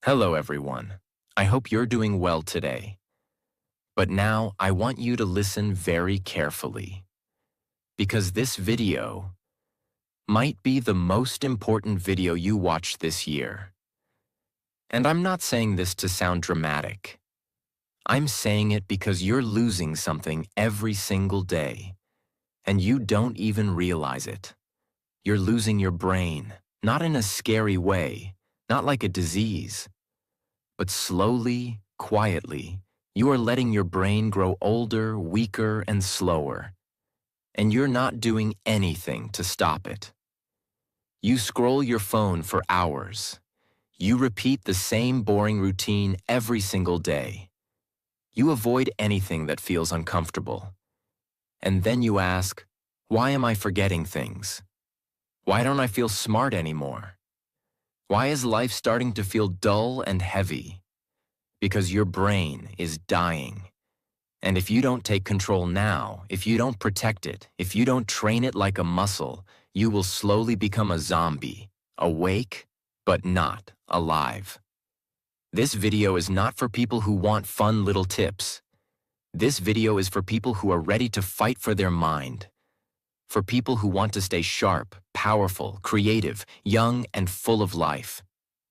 Hello, everyone. I hope you're doing well today. But now I want you to listen very carefully because this video might be the most important video you watch this year. And I'm not saying this to sound dramatic. I'm saying it because you're losing something every single day, and you don't even realize it. You're losing your brain, not in a scary way, not like a disease. But slowly, quietly, you are letting your brain grow older, weaker, and slower. And you're not doing anything to stop it. You scroll your phone for hours. You repeat the same boring routine every single day. You avoid anything that feels uncomfortable. And then you ask, why am I forgetting things? Why don't I feel smart anymore? Why is life starting to feel dull and heavy? Because your brain is dying. And if you don't take control now, if you don't protect it, if you don't train it like a muscle, you will slowly become a zombie, awake, but not alive. This video is not for people who want fun little tips. This video is for people who are ready to fight for their mind, for people who want to stay sharp, powerful, creative, young, and full of life.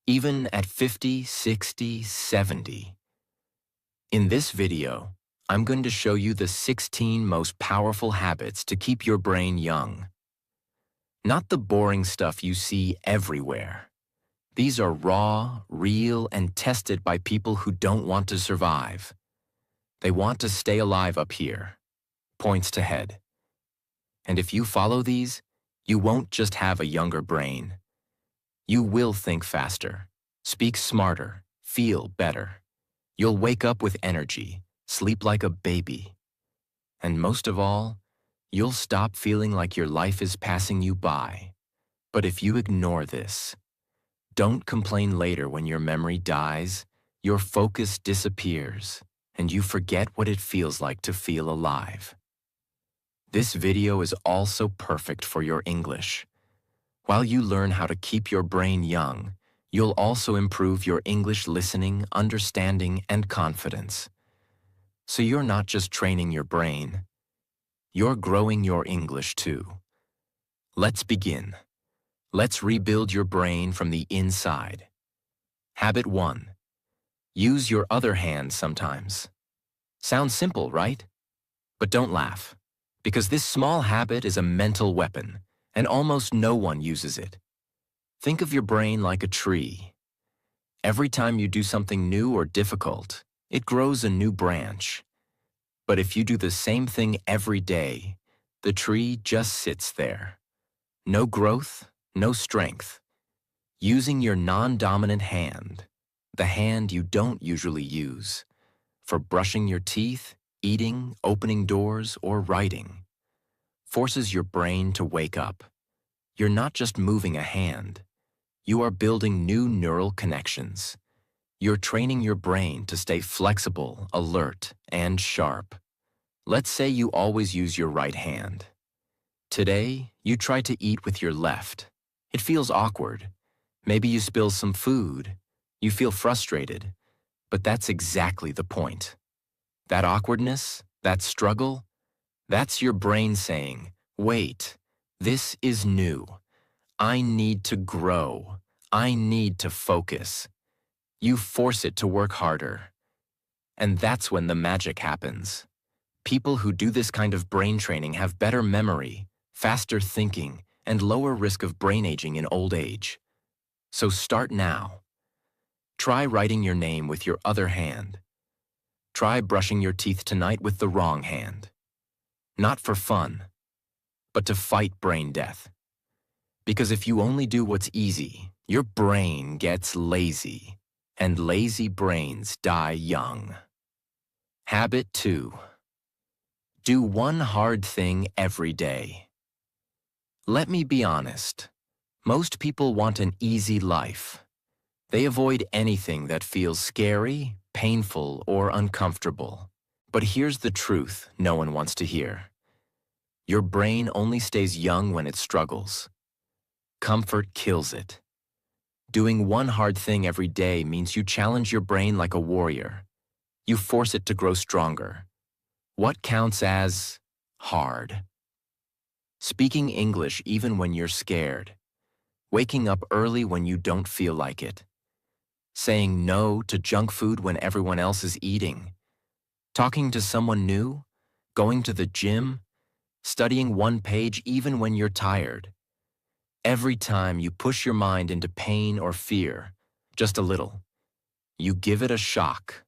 Even at 50, 60, 70. In this video, I'm going to show you the 16 most powerful habits to keep your brain young. Not the boring stuff you see everywhere. These are raw, real, and tested by people who don't want to survive. They want to stay alive up here. Points to head. And if you follow these, you won't just have a younger brain. You will think faster, speak smarter, feel better. You'll wake up with energy, sleep like a baby. And most of all, you'll stop feeling like your life is passing you by. But if you ignore this, don't complain later when your memory dies, your focus disappears, and you forget what it feels like to feel alive. This video is also perfect for your English. While you learn how to keep your brain young, you'll also improve your English listening, understanding, and confidence. So you're not just training your brain, you're growing your English too. Let's begin. Let's rebuild your brain from the inside. Habit 1. Use your other hand sometimes. Sounds simple, right? But don't laugh, because this small habit is a mental weapon, and almost no one uses it. Think of your brain like a tree. Every time you do something new or difficult, it grows a new branch. But if you do the same thing every day, the tree just sits there. No growth, no strength. Using your non-dominant hand, the hand you don't usually use, for brushing your teeth, eating, opening doors, or writing, forces your brain to wake up. You're not just moving a hand. You are building new neural connections. You're training your brain to stay flexible, alert, and sharp. Let's say you always use your right hand. Today, you try to eat with your left. It feels awkward. Maybe you spill some food. You feel frustrated. But that's exactly the point. That awkwardness, that struggle, that's your brain saying, wait, this is new. I need to grow. I need to focus. You force it to work harder. And that's when the magic happens. People who do this kind of brain training have better memory, faster thinking, and lower risk of brain aging in old age. So start now. Try writing your name with your other hand. Try brushing your teeth tonight with the wrong hand. Not for fun, but to fight brain death. Because if you only do what's easy, your brain gets lazy, and lazy brains die young. Habit 2. Do one hard thing every day. Let me be honest. Most people want an easy life. They avoid anything that feels scary, painful, or uncomfortable. But here's the truth no one wants to hear. Your brain only stays young when it struggles. Comfort kills it. Doing one hard thing every day means you challenge your brain like a warrior. You force it to grow stronger. What counts as hard? Speaking English even when you're scared. Waking up early when you don't feel like it. Saying no to junk food when everyone else is eating. Talking to someone new. Going to the gym. Studying one page even when you're tired. Every time you push your mind into pain or fear, just a little, you give it a shock,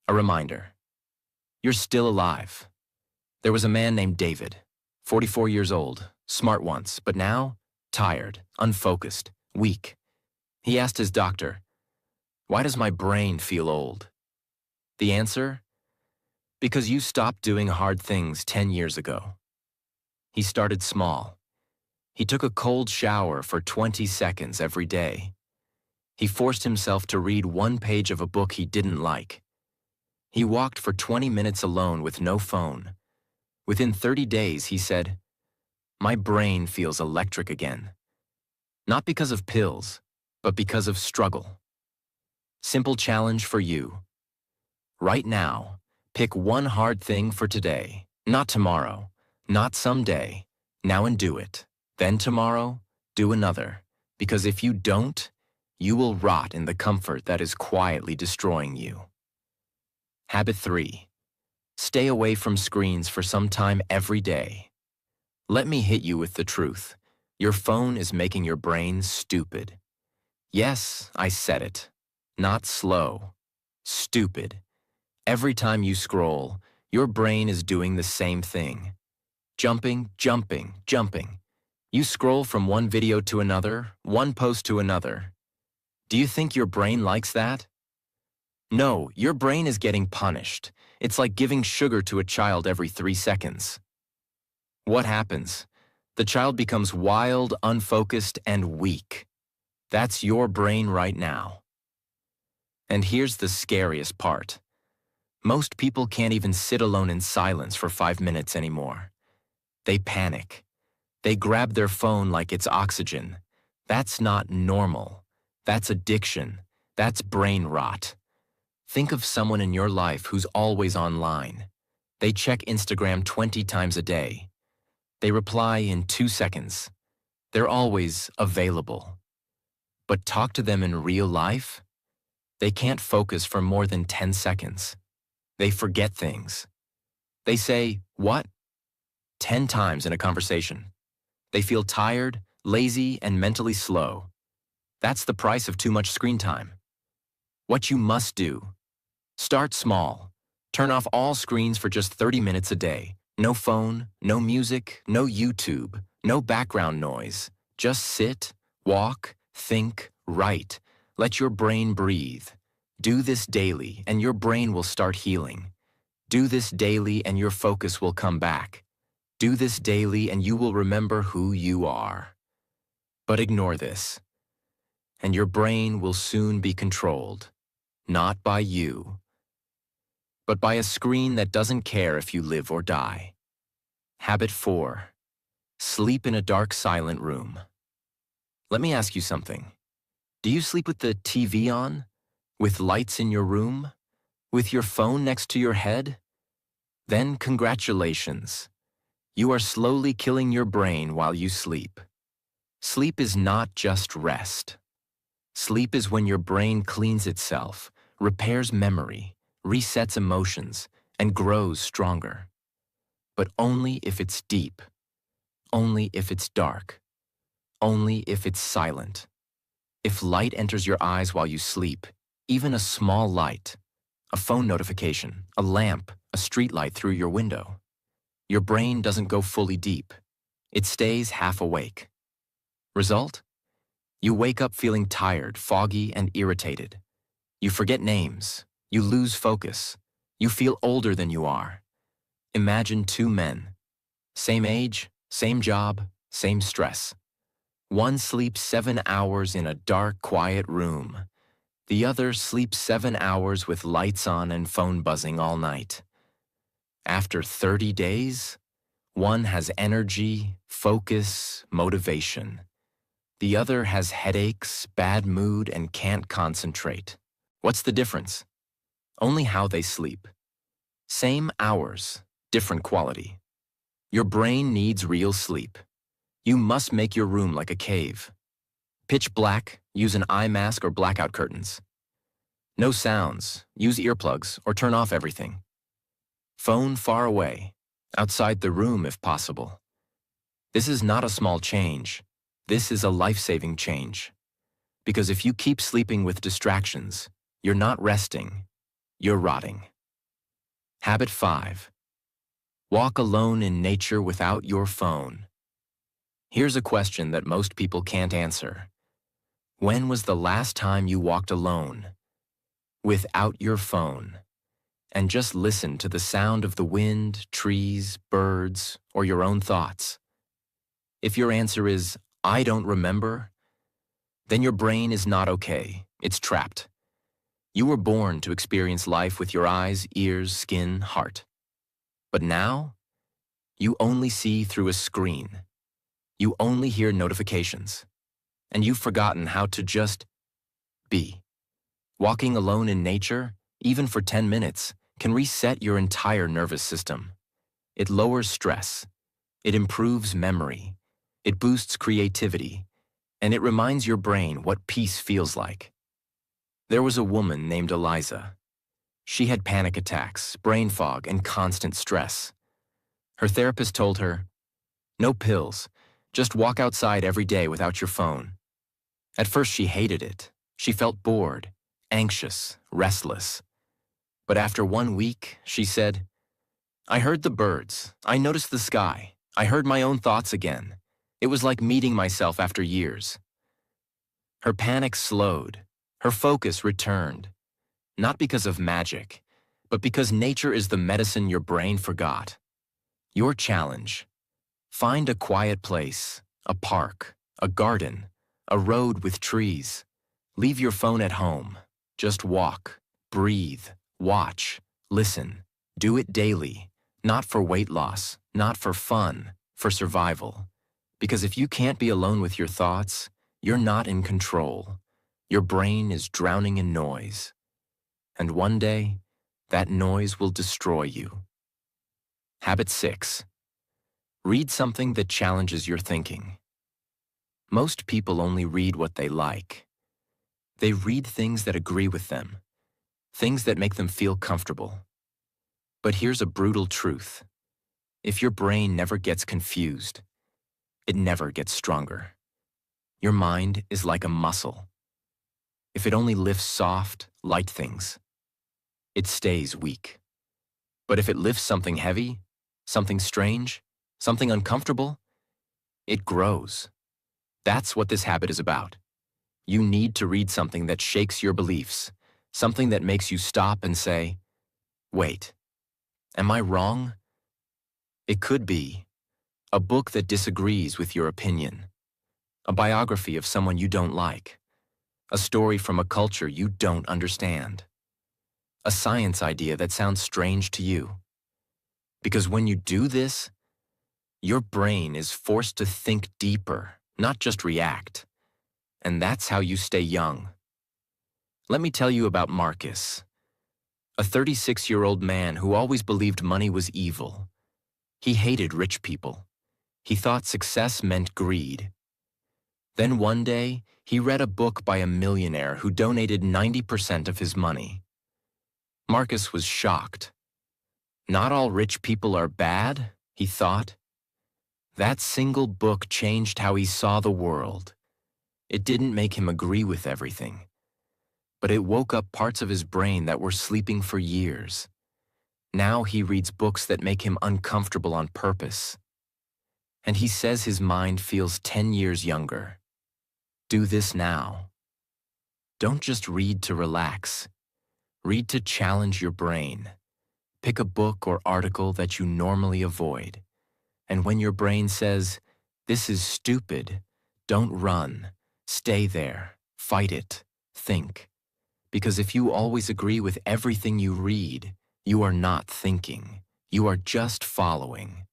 a reminder. You're still alive. There was a man named David, 44 years old, smart once, but now tired, unfocused, weak. He asked his doctor, "Why does my brain feel old?" The answer? Because you stopped doing hard things 10 years ago. He started small. He took a cold shower for 20 seconds every day. He forced himself to read one page of a book he didn't like. He walked for 20 minutes alone with no phone. Within 30 days, he said, "My brain feels electric again." Not because of pills, but because of struggle. Simple challenge for you. Right now, pick one hard thing for today, not tomorrow, not someday. Now and do it. Then tomorrow, do another, because if you don't, you will rot in the comfort that is quietly destroying you. Habit 3. Stay away from screens for some time every day. Let me hit you with the truth. Your phone is making your brain stupid. Yes, I said it. Not slow. Stupid. Every time you scroll, your brain is doing the same thing. Jumping, jumping, jumping. You scroll from one video to another, one post to another. Do you think your brain likes that? No, your brain is getting punished. It's like giving sugar to a child every 3 seconds. What happens? The child becomes wild, unfocused, and weak. That's your brain right now. And here's the scariest part. Most people can't even sit alone in silence for 5 minutes anymore. They panic. They grab their phone like it's oxygen. That's not normal. That's addiction. That's brain rot. Think of someone in your life who's always online. They check Instagram 20 times a day. They reply in 2 seconds. They're always available. But talk to them in real life? They can't focus for more than 10 seconds. They forget things. They say, "What?" 10 times in a conversation. They feel tired, lazy, and mentally slow. That's the price of too much screen time. What you must do: start small. Turn off all screens for just 30 minutes a day. No phone, no music, no YouTube, no background noise. Just sit, walk, think, write. Let your brain breathe. Do this daily, and your brain will start healing. Do this daily, and your focus will come back. Do this daily, and you will remember who you are. But ignore this, and your brain will soon be controlled, not by you, but by a screen that doesn't care if you live or die. Habit 4. Sleep in a dark, silent room. Let me ask you something. Do you sleep with the TV on? With lights in your room? With your phone next to your head? Then congratulations. You are slowly killing your brain while you sleep. Sleep is not just rest. Sleep is when your brain cleans itself, repairs memory, resets emotions, and grows stronger. But only if it's deep. Only if it's dark. Only if it's silent. If light enters your eyes while you sleep, even a small light, a phone notification, a lamp, a street light through your window, your brain doesn't go fully deep. It stays half awake. Result? You wake up feeling tired, foggy, and irritated. You forget names. You lose focus. You feel older than you are. Imagine 2 men. Same age, same job, same stress. One sleeps 7 hours in a dark, quiet room. The other sleeps 7 hours with lights on and phone buzzing all night. After 30 days, one has energy, focus, motivation. The other has headaches, bad mood, and can't concentrate. What's the difference? Only how they sleep. Same hours, different quality. Your brain needs real sleep. You must make your room like a cave. Pitch black, use an eye mask or blackout curtains. No sounds, use earplugs or turn off everything. Phone far away, outside the room if possible. This is not a small change. This is a life-saving change. Because if you keep sleeping with distractions, you're not resting, you're rotting. Habit 5. Walk alone in nature without your phone. Here's a question that most people can't answer. When was the last time you walked alone, without your phone, and just listened to the sound of the wind, trees, birds, or your own thoughts? If your answer is, I don't remember, then your brain is not okay. It's trapped. You were born to experience life with your eyes, ears, skin, heart. But now, you only see through a screen. You only hear notifications. And you've forgotten how to just be. Walking alone in nature, even for 10 minutes, can reset your entire nervous system. It lowers stress. It improves memory. It boosts creativity. And it reminds your brain what peace feels like. There was a woman named Eliza. She had panic attacks, brain fog, and constant stress. Her therapist told her, "No pills, just walk outside every day without your phone." At first she hated it. She felt bored, anxious, restless. But after 1 week, she said, "I heard the birds, I noticed the sky, I heard my own thoughts again. It was like meeting myself after years." Her panic slowed. Her focus returned, not because of magic, but because nature is the medicine your brain forgot. Your challenge: find a quiet place, a park, a garden, a road with trees. Leave your phone at home. Just walk, breathe, watch, listen. Do it daily, not for weight loss, not for fun, for survival. Because if you can't be alone with your thoughts, you're not in control. Your brain is drowning in noise. And one day, that noise will destroy you. Habit 6. Read something that challenges your thinking. Most people only read what they like. They read things that agree with them, things that make them feel comfortable. But here's a brutal truth. If your brain never gets confused, it never gets stronger. Your mind is like a muscle. If it only lifts soft, light things, it stays weak. But if it lifts something heavy, something strange, something uncomfortable, it grows. That's what this habit is about. You need to read something that shakes your beliefs, something that makes you stop and say, "Wait, am I wrong?" It could be a book that disagrees with your opinion, a biography of someone you don't like, a story from a culture you don't understand, a science idea that sounds strange to you. Because when you do this, your brain is forced to think deeper, not just react. And that's how you stay young. Let me tell you about Marcus, a 36-year-old man who always believed money was evil. He hated rich people. He thought success meant greed. Then one day, he read a book by a millionaire who donated 90% of his money. Marcus was shocked. Not all rich people are bad, he thought. That single book changed how he saw the world. It didn't make him agree with everything, but it woke up parts of his brain that were sleeping for years. Now he reads books that make him uncomfortable on purpose. And he says his mind feels 10 years younger. Do this now. Don't just read to relax. Read to challenge your brain. Pick a book or article that you normally avoid. And when your brain says, "This is stupid," don't run. Stay there. Fight it. Think. Because if you always agree with everything you read, you are not thinking. You are just following.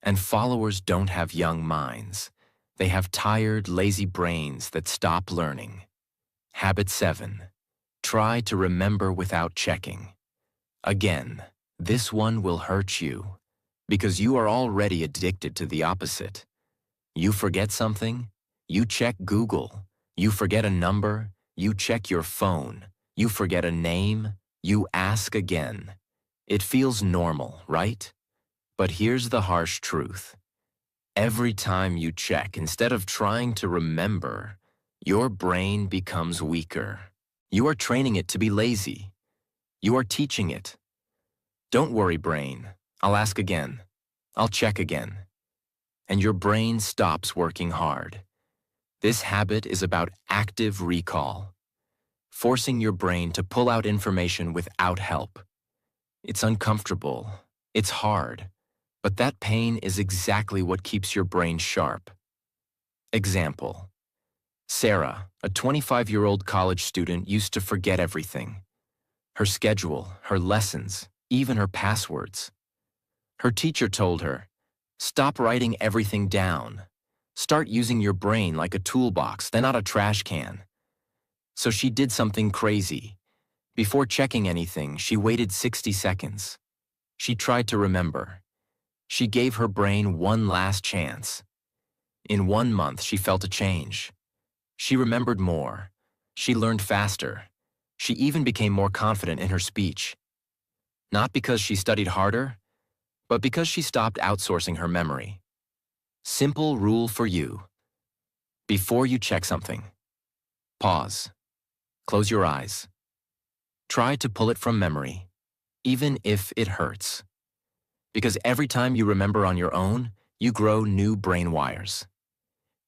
And followers don't have young minds. They have tired, lazy brains that stop learning. Habit 7. Try to remember without checking. Again, this one will hurt you because you are already addicted to the opposite. You forget something, you check Google. You forget a number, you check your phone. You forget a name, you ask again. It feels normal, right? But here's the harsh truth. Every time you check, instead of trying to remember, your brain becomes weaker. You are training it to be lazy. You are teaching it. Don't worry, brain. I'll ask again. I'll check again. And your brain stops working hard. This habit is about active recall, forcing your brain to pull out information without help. It's uncomfortable. It's hard. But that pain is exactly what keeps your brain sharp. Example. Sarah, a 25-year-old college student, used to forget everything. Her schedule, her lessons, even her passwords. Her teacher told her, "Stop writing everything down. Start using your brain like a toolbox, then not a trash can." So she did something crazy. Before checking anything, she waited 60 seconds. She tried to remember. She gave her brain one last chance. In 1 month, she felt a change. She remembered more. She learned faster. She even became more confident in her speech. Not because she studied harder, but because she stopped outsourcing her memory. Simple rule for you. Before you check something, pause. Close your eyes. Try to pull it from memory, even if it hurts. Because every time you remember on your own, you grow new brain wires.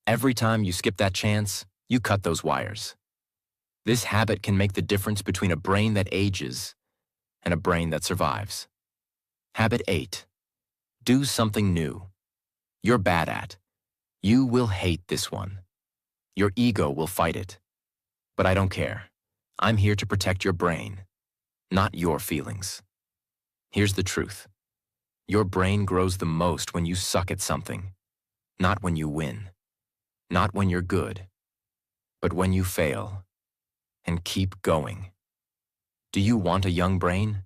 Every time you skip that chance, you cut those wires. This habit can make the difference between a brain that ages and a brain that survives. Habit 8. Do something new. You're bad at. You will hate this one. Your ego will fight it. But I don't care. I'm here to protect your brain, not your feelings. Here's the truth. Your brain grows the most when you suck at something, not when you win, not when you're good, but when you fail. And keep going. Do you want a young brain?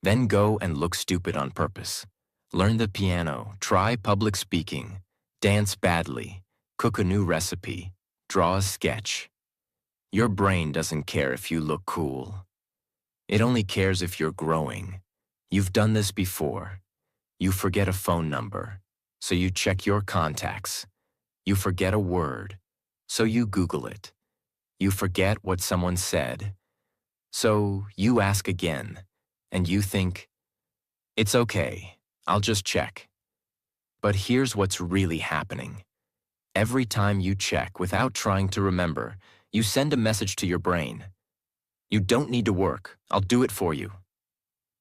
Then go and look stupid on purpose. Learn the piano, try public speaking, dance badly, cook a new recipe, draw a sketch. Your brain doesn't care if you look cool. It only cares if you're growing. You've done this before. You forget a phone number, so you check your contacts. You forget a word, so you Google it. You forget what someone said, so you ask again, and you think, "It's okay, I'll just check." But here's what's really happening. Every time you check without trying to remember, you send a message to your brain. You don't need to work, I'll do it for you.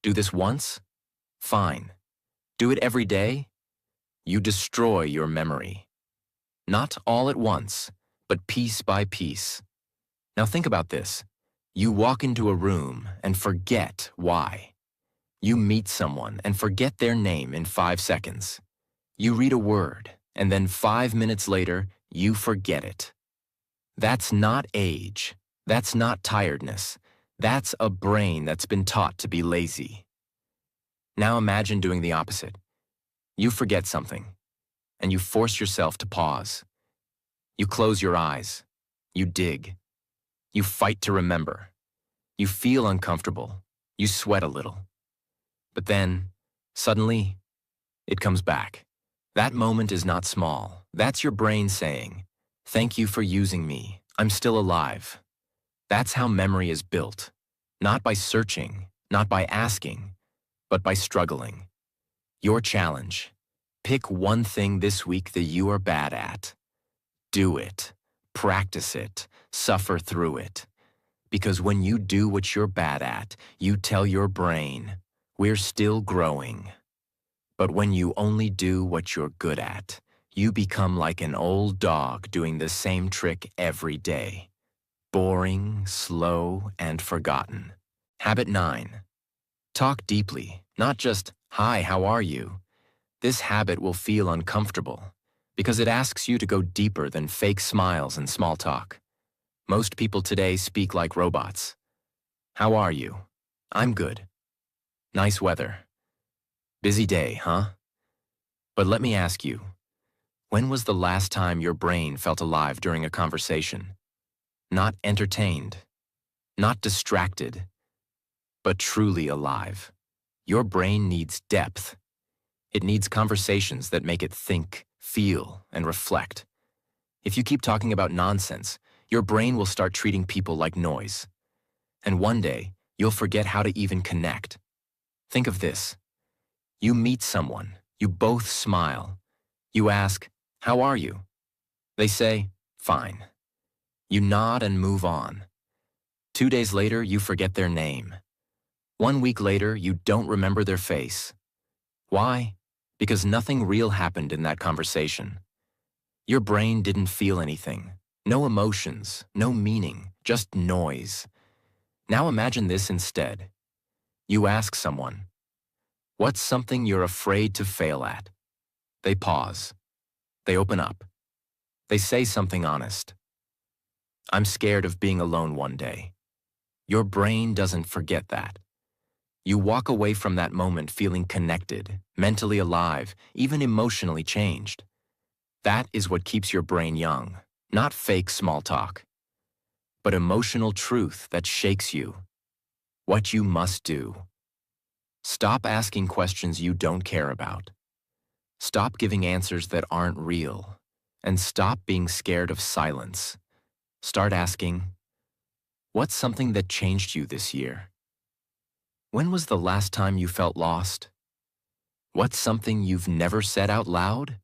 Do this once? Fine. Do it every day? You destroy your memory. Not all at once, but piece by piece. Now think about this. You walk into a room and forget why. You meet someone and forget their name in 5 seconds. You read a word, and then 5 minutes later, you forget it. That's not age. That's not tiredness. That's a brain that's been taught to be lazy. Now imagine doing the opposite. You forget something, and you force yourself to pause. You close your eyes. You dig. You fight to remember. You feel uncomfortable. You sweat a little. But then, suddenly, it comes back. That moment is not small. That's your brain saying, "Thank you for using me. I'm still alive." That's how memory is built. Not by searching, not by asking, but by struggling. Your challenge. Pick one thing this week that you are bad at. Do it. Practice it. Suffer through it. Because when you do what you're bad at, you tell your brain, "We're still growing." But when you only do what you're good at, you become like an old dog doing the same trick every day. Boring, slow, and forgotten. Habit 9. Talk deeply, not just, "Hi, how are you?" This habit will feel uncomfortable. because it asks you to go deeper than fake smiles and small talk. Most people today speak like robots. How are you? I'm good. Nice weather. Busy day, huh? But let me ask you, when was the last time your brain felt alive during a conversation? Not entertained, not distracted, but truly alive. Your brain needs depth. It needs conversations that make it think, feel, and reflect. If you keep talking about nonsense, your brain will start treating people like noise. And one day, you'll forget how to even connect. Think of this. You meet someone, you both smile. You ask, "How are you?" They say, "Fine." You nod and move on. 2 days later, you forget their name. 1 week later, you don't remember their face. Why? Because nothing real happened in that conversation. Your brain didn't feel anything. No emotions, no meaning, just noise. Now imagine this instead. You ask someone, "What's something you're afraid to fail at?" They pause. They open up. They say something honest. "I'm scared of being alone one day." Your brain doesn't forget that. You walk away from that moment feeling connected, mentally alive, even emotionally changed. That is what keeps your brain young, not fake small talk, but emotional truth that shakes you. What you must do. Stop asking questions you don't care about. Stop giving answers that aren't real. And stop being scared of silence. Start asking, what's something that changed you this year? When was the last time you felt lost? What's something you've never said out loud?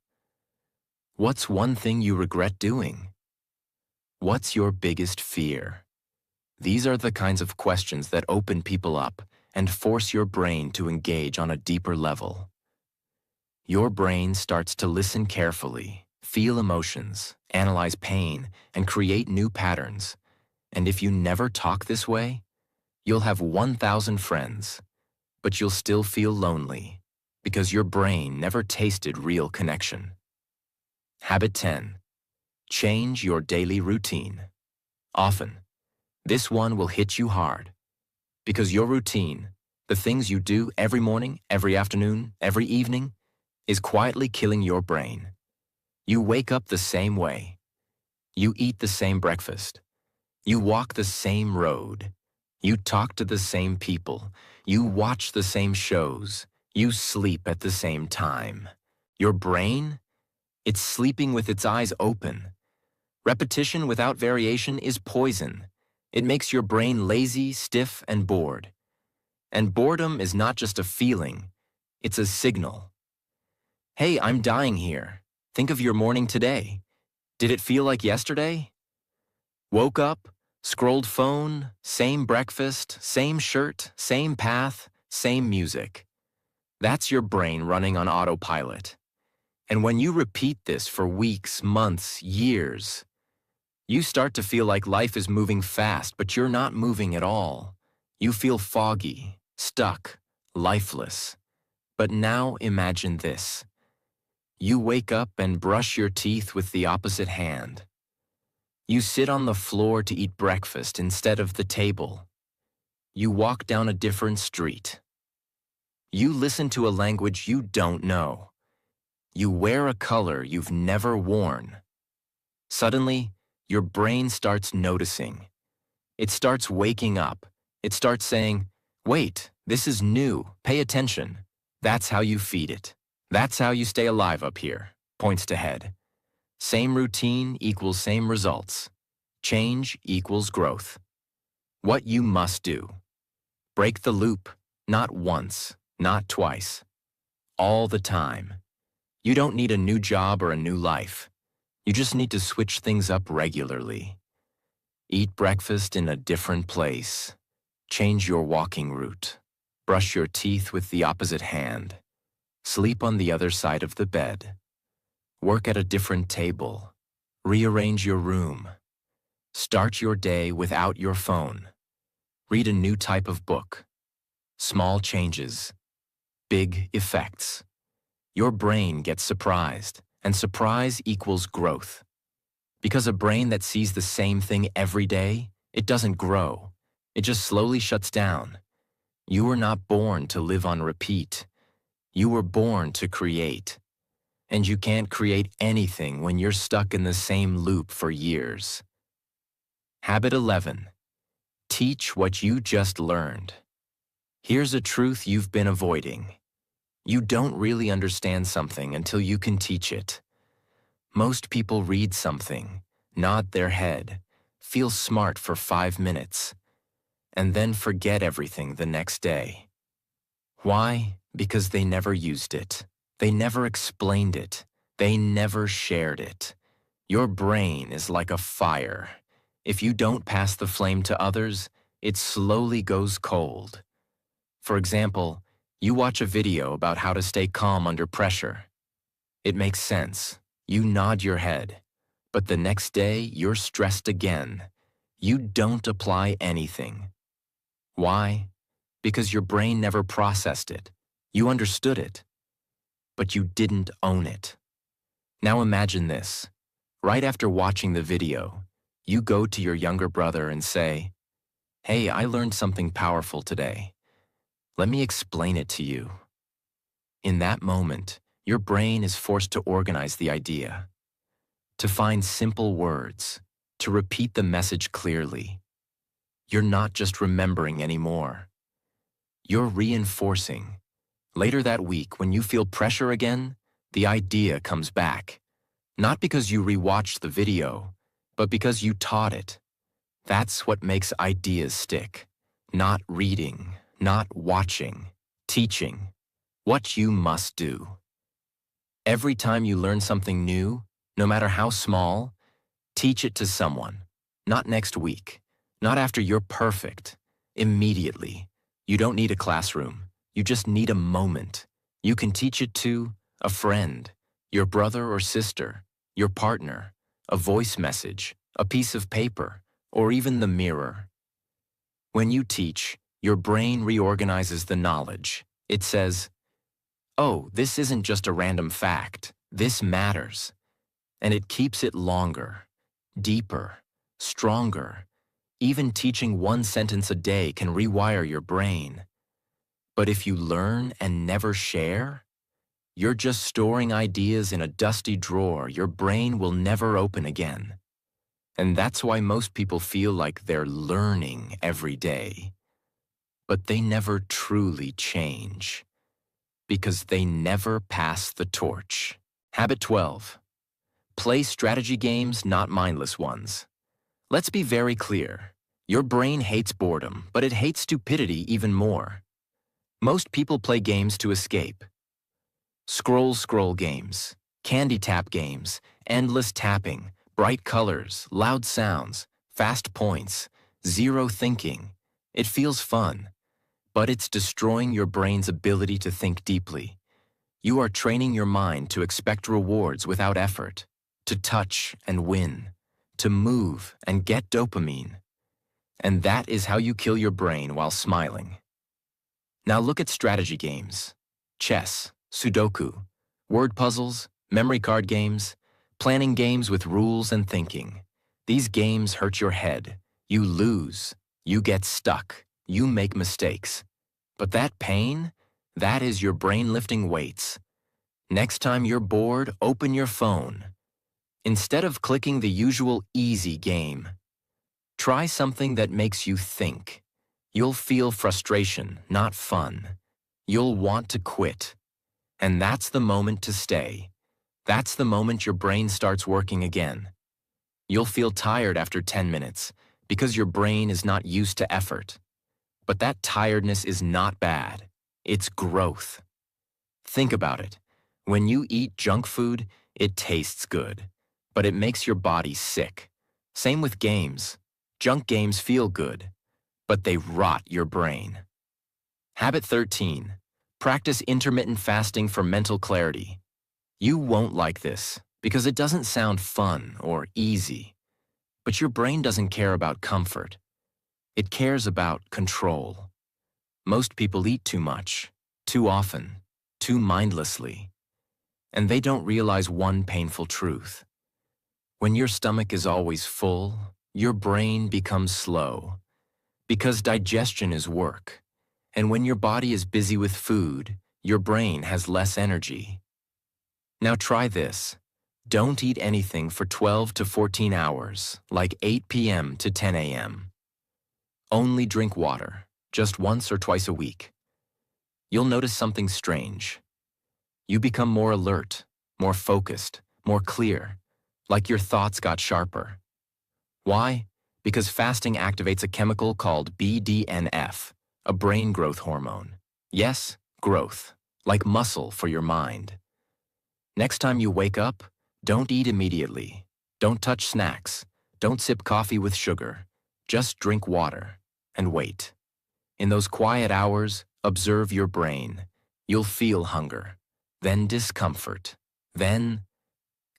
What's one thing you regret doing? What's your biggest fear? These are the kinds of questions that open people up and force your brain to engage on a deeper level. Your brain starts to listen carefully, feel emotions, analyze pain, and create new patterns. And if you never talk this way, you'll have 1,000 friends, but you'll still feel lonely because your brain never tasted real connection. Habit 10. Change your daily routine. Often, this one will hit you hard because your routine, the things you do every morning, every afternoon, every evening, is quietly killing your brain. You wake up the same way. You eat the same breakfast. You walk the same road. You talk to the same people. You watch the same shows. You sleep at the same time. Your brain? It's sleeping with its eyes open. Repetition without variation is poison. It makes your brain lazy, stiff, and bored. And boredom is not just a feeling, it's a signal. Hey, I'm dying here. Think of your morning today. Did it feel like yesterday? Woke up, scrolled phone, same breakfast, same shirt, same path, same music. That's your brain running on autopilot. And when you repeat this for weeks, months, years, you start to feel like life is moving fast, but you're not moving at all. You feel foggy, stuck, lifeless. But now imagine this. You wake up and brush your teeth with the opposite hand. You sit on the floor to eat breakfast instead of the table. You walk down a different street. You listen to a language you don't know. You wear a color you've never worn. Suddenly, your brain starts noticing. It starts waking up. It starts saying, "Wait, this is new. Pay attention." That's how you feed it. That's how you stay alive up here. Points to head. Same routine equals same results. Change equals growth. What you must do. Break the loop, not once, not twice. All the time. You don't need a new job or a new life. You just need to switch things up regularly. Eat breakfast in a different place. Change your walking route. Brush your teeth with the opposite hand. Sleep on the other side of the bed. Work at a different table. Rearrange your room. Start your day without your phone. Read a new type of book. Small changes. Big effects. Your brain gets surprised, And surprise equals growth. Because a brain that sees the same thing every day, it doesn't grow. It just slowly shuts down. You were not born to live on repeat. You were born to create. And you can't create anything when you're stuck in the same loop for years. Habit 11. Teach what you just learned. Here's a truth you've been avoiding. You don't really understand something until you can teach it. Most people read something, nod their head, feel smart for 5 minutes, and then forget everything the next day. Why? Because they never used it. They never explained it. They never shared it. Your brain is like a fire. If you don't pass the flame to others, it slowly goes cold. For example, you watch a video about how to stay calm under pressure. It makes sense. You nod your head. But the next day, you're stressed again. You don't apply anything. Why? Because your brain never processed it. You understood it, but you didn't own it. Now imagine this. Right after watching the video, you go to your younger brother and say, "Hey, I learned something powerful today. Let me explain it to you." In that moment, your brain is forced to organize the idea, to find simple words, to repeat the message clearly. You're not just remembering anymore. You're reinforcing. Later that week, when you feel pressure again, the idea comes back. Not because you rewatched the video, but because you taught it. That's what makes ideas stick. Not reading, not watching, teaching. What you must do. Every time you learn something new, no matter how small, teach it to someone. Not next week, not after you're perfect. Immediately. You don't need a classroom. You just need a moment. You can teach it to a friend, your brother or sister, your partner, a voice message, a piece of paper, or even the mirror. When you teach, your brain reorganizes the knowledge. It says, "Oh, this isn't just a random fact. This matters." And it keeps it longer, deeper, stronger. Even teaching one sentence a day can rewire your brain. But if you learn and never share, you're just storing ideas in a dusty drawer your brain will never open again. And that's why most people feel like they're learning every day. But they never truly change, because they never pass the torch. Habit 12. Play strategy games, not mindless ones. Let's be very clear. Your brain hates boredom, but it hates stupidity even more. Most people play games to escape. Scroll games, candy tap games, endless tapping, bright colors, loud sounds, fast points, zero thinking. It feels fun, but it's destroying your brain's ability to think deeply. You are training your mind to expect rewards without effort, to touch and win, to move and get dopamine. And that is how you kill your brain while smiling. Now look at strategy games. Chess, Sudoku, word puzzles, memory card games, planning games with rules and thinking. These games hurt your head. You lose. You get stuck. You make mistakes. But that pain, that is your brain lifting weights. Next time you're bored, open your phone. Instead of clicking the usual easy game, try something that makes you think. You'll feel frustration, not fun. You'll want to quit. And that's the moment to stay. That's the moment your brain starts working again. You'll feel tired after 10 minutes because your brain is not used to effort. But that tiredness is not bad. It's growth. Think about it. When you eat junk food, it tastes good, but it makes your body sick. Same with games. Junk games feel good, but they rot your brain. Habit 13. Practice intermittent fasting for mental clarity. You won't like this because it doesn't sound fun or easy. But your brain doesn't care about comfort. It cares about control. Most people eat too much, too often, too mindlessly. And they don't realize one painful truth. When your stomach is always full, your brain becomes slow, because digestion is work. And when your body is busy with food, your brain has less energy. Now try this. Don't eat anything for 12 to 14 hours, like 8 p.m. to 10 a.m. Only drink water, just once or twice a week. You'll notice something strange. You become more alert, more focused, more clear, like your thoughts got sharper. Why? Because fasting activates a chemical called BDNF, a brain growth hormone. Yes, growth, like muscle for your mind. Next time you wake up, don't eat immediately. Don't touch snacks. Don't sip coffee with sugar. Just drink water and wait. In those quiet hours, observe your brain. You'll feel hunger, then discomfort, then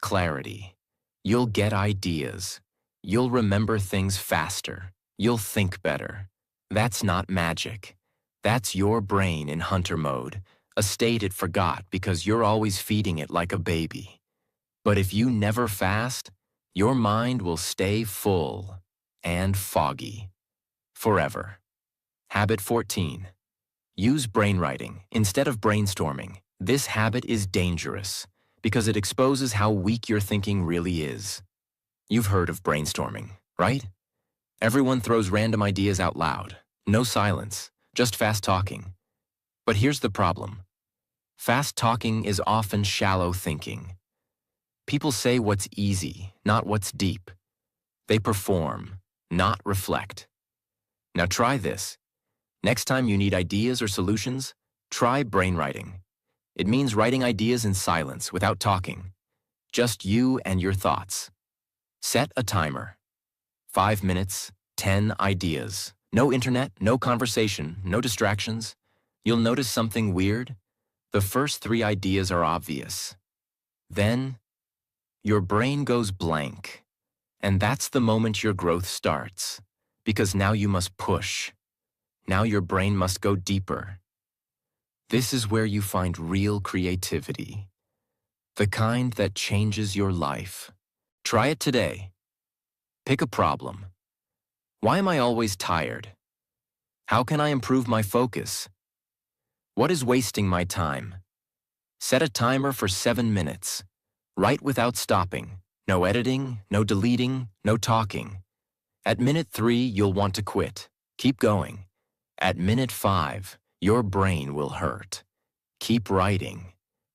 clarity. You'll get ideas. You'll remember things faster. You'll think better. That's not magic. That's your brain in hunter mode, a state it forgot because you're always feeding it like a baby. But if you never fast, your mind will stay full and foggy forever. Habit 14. Use brainwriting instead of brainstorming. This habit is dangerous because it exposes how weak your thinking really is. You've heard of brainstorming, right? Everyone throws random ideas out loud. No silence, just fast talking. But here's the problem. Fast talking is often shallow thinking. People say what's easy, not what's deep. They perform, not reflect. Now try this. Next time you need ideas or solutions, try brainwriting. It means writing ideas in silence without talking. Just you and your thoughts. Set a timer. 5 minutes, 10 ideas. No internet, no conversation, no distractions. You'll notice something weird. The first 3 ideas are obvious. Then, your brain goes blank. And that's the moment your growth starts. Because now you must push. Now your brain must go deeper. This is where you find real creativity. The kind that changes your life. Try it today. Pick a problem. Why am I always tired? How can I improve my focus? What is wasting my time? Set a timer for 7 minutes. Write without stopping. No editing, no deleting, no talking. At minute 3, you'll want to quit. Keep going. At minute 5, your brain will hurt. Keep writing.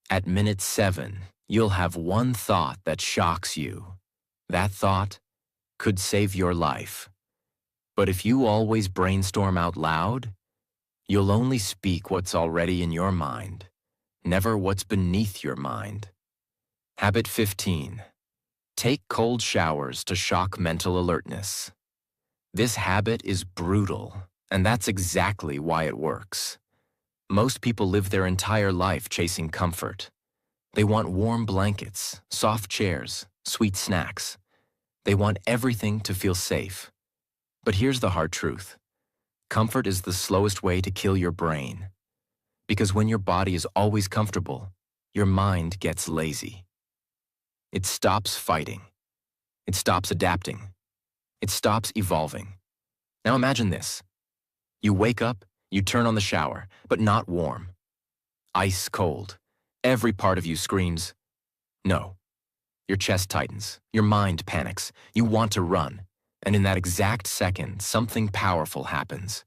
At minute 7, you'll have one thought that shocks you. That thought could save your life. But if you always brainstorm out loud, you'll only speak what's already in your mind, never what's beneath your mind. Habit 15. Take cold showers to shock mental alertness. This habit is brutal, and that's exactly why it works. Most people live their entire life chasing comfort. They want warm blankets, soft chairs, sweet snacks. They want everything to feel safe. But here's the hard truth. Comfort is the slowest way to kill your brain. Because when your body is always comfortable, your mind gets lazy. It stops fighting. It stops adapting. It stops evolving. Now imagine this. You wake up, you turn on the shower, but not warm. Ice cold. Every part of you screams, no. Your chest tightens. Your mind panics. You want to run. And in that exact second, something powerful happens.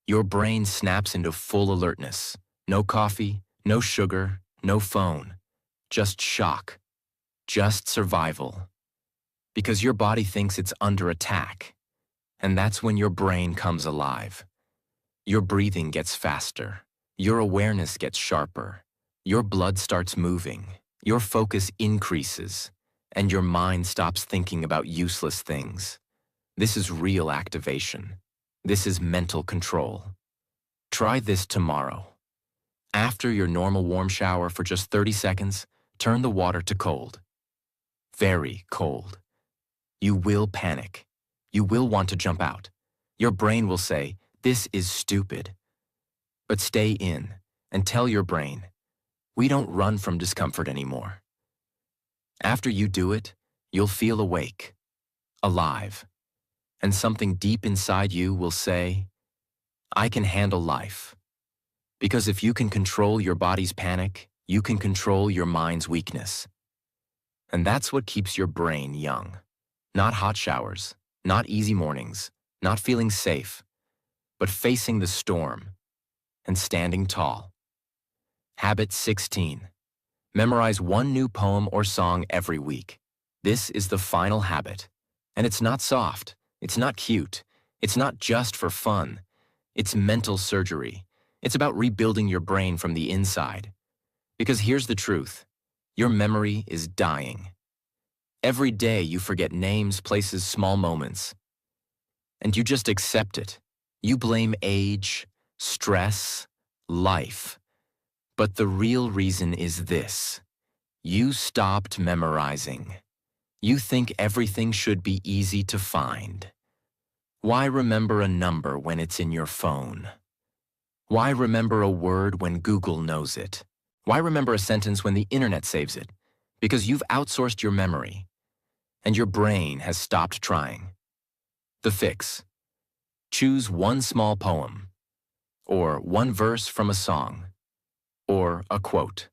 Your brain snaps into full alertness. No coffee, no sugar, no phone. Just shock. Just survival. Because your body thinks it's under attack. And that's when your brain comes alive. Your breathing gets faster. Your awareness gets sharper. Your blood starts moving. Your focus increases. And your mind stops thinking about useless things. This is real activation. This is mental control. Try this tomorrow. After your normal warm shower for just 30 seconds, turn the water to cold. Very cold. You will panic. You will want to jump out. Your brain will say, "This is stupid." But stay in and tell your brain, We don't run from discomfort anymore. After you do it, you'll feel awake, alive, and something deep inside you will say, I can handle life. Because if you can control your body's panic, you can control your mind's weakness. And that's what keeps your brain young. Not hot showers, not easy mornings, not feeling safe, but facing the storm and standing tall. Habit 16. Memorize one new poem or song every week. This is the final habit. And it's not soft, it's not cute, it's not just for fun. It's mental surgery. It's about rebuilding your brain from the inside. Because here's the truth. Your memory is dying. Every day you forget names, places, small moments. And you just accept it. You blame age, stress, life. But the real reason is this. You stopped memorizing. You think everything should be easy to find. Why remember a number when it's in your phone? Why remember a word when Google knows it? Why remember a sentence when the internet saves it? Because you've outsourced your memory, and your brain has stopped trying. The fix. Choose one small poem, or one verse from a song, or a quote.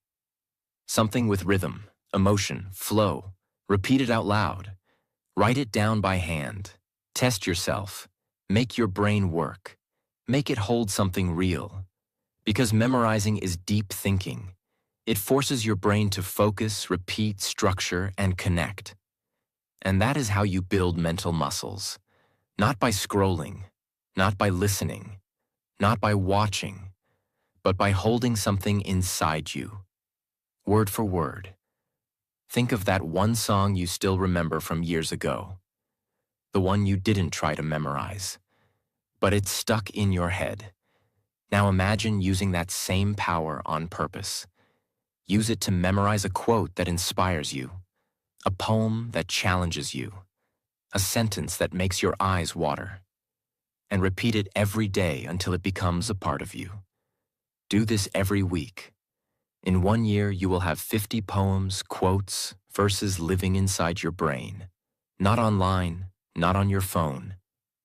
Something with rhythm, emotion, flow. Repeat it out loud. Write it down by hand. Test yourself. Make your brain work. Make it hold something real. Because memorizing is deep thinking. It forces your brain to focus, repeat, structure, and connect. And that is how you build mental muscles. Not by scrolling, not by listening, not by watching, but by holding something inside you. Word for word. Think of that one song you still remember from years ago. The one you didn't try to memorize, but it's stuck in your head. Now imagine using that same power on purpose. Use it to memorize a quote that inspires you, a poem that challenges you, a sentence that makes your eyes water. And repeat it every day until it becomes a part of you. Do this every week. In 1 year, you will have 50 poems, quotes, verses living inside your brain. Not online, not on your phone,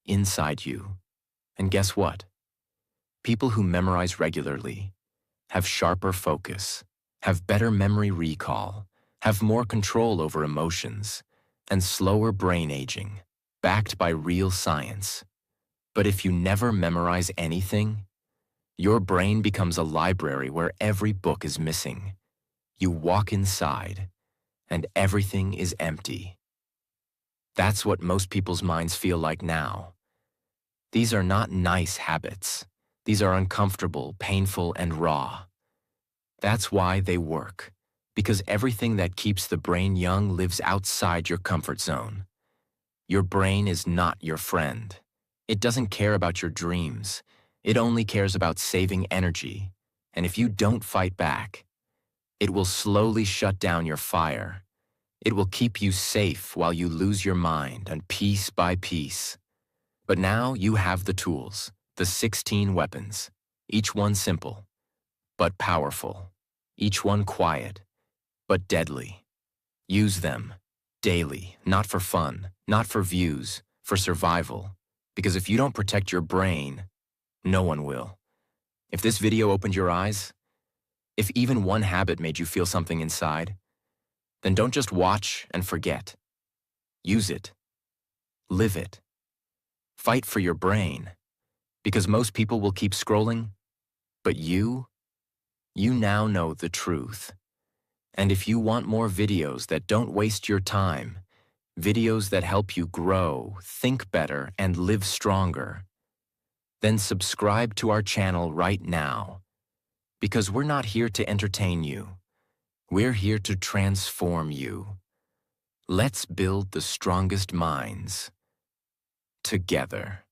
inside you. And guess what? People who memorize regularly have sharper focus, have better memory recall, have more control over emotions, and slower brain aging, backed by real science. But if you never memorize anything, your brain becomes a library where every book is missing. You walk inside, and everything is empty. That's what most people's minds feel like now. These are not nice habits. These are uncomfortable, painful, and raw. That's why they work, because everything that keeps the brain young lives outside your comfort zone. Your brain is not your friend. It doesn't care about your dreams. It only cares about saving energy. And if you don't fight back, it will slowly shut down your fire. It will keep you safe while you lose your mind, and piece by piece. But now you have the tools, the 16 weapons, each one simple, but powerful, each one quiet, but deadly. Use them daily, not for fun, not for views, for survival. Because if you don't protect your brain, no one will. If this video opened your eyes, if even one habit made you feel something inside, then don't just watch and forget. Use it. Live it. Fight for your brain. Because most people will keep scrolling, but you now know the truth. And if you want more videos that don't waste your time, videos that help you grow, think better, and live stronger, then subscribe to our channel right now. Because we're not here to entertain you. We're here to transform you. Let's build the strongest minds together.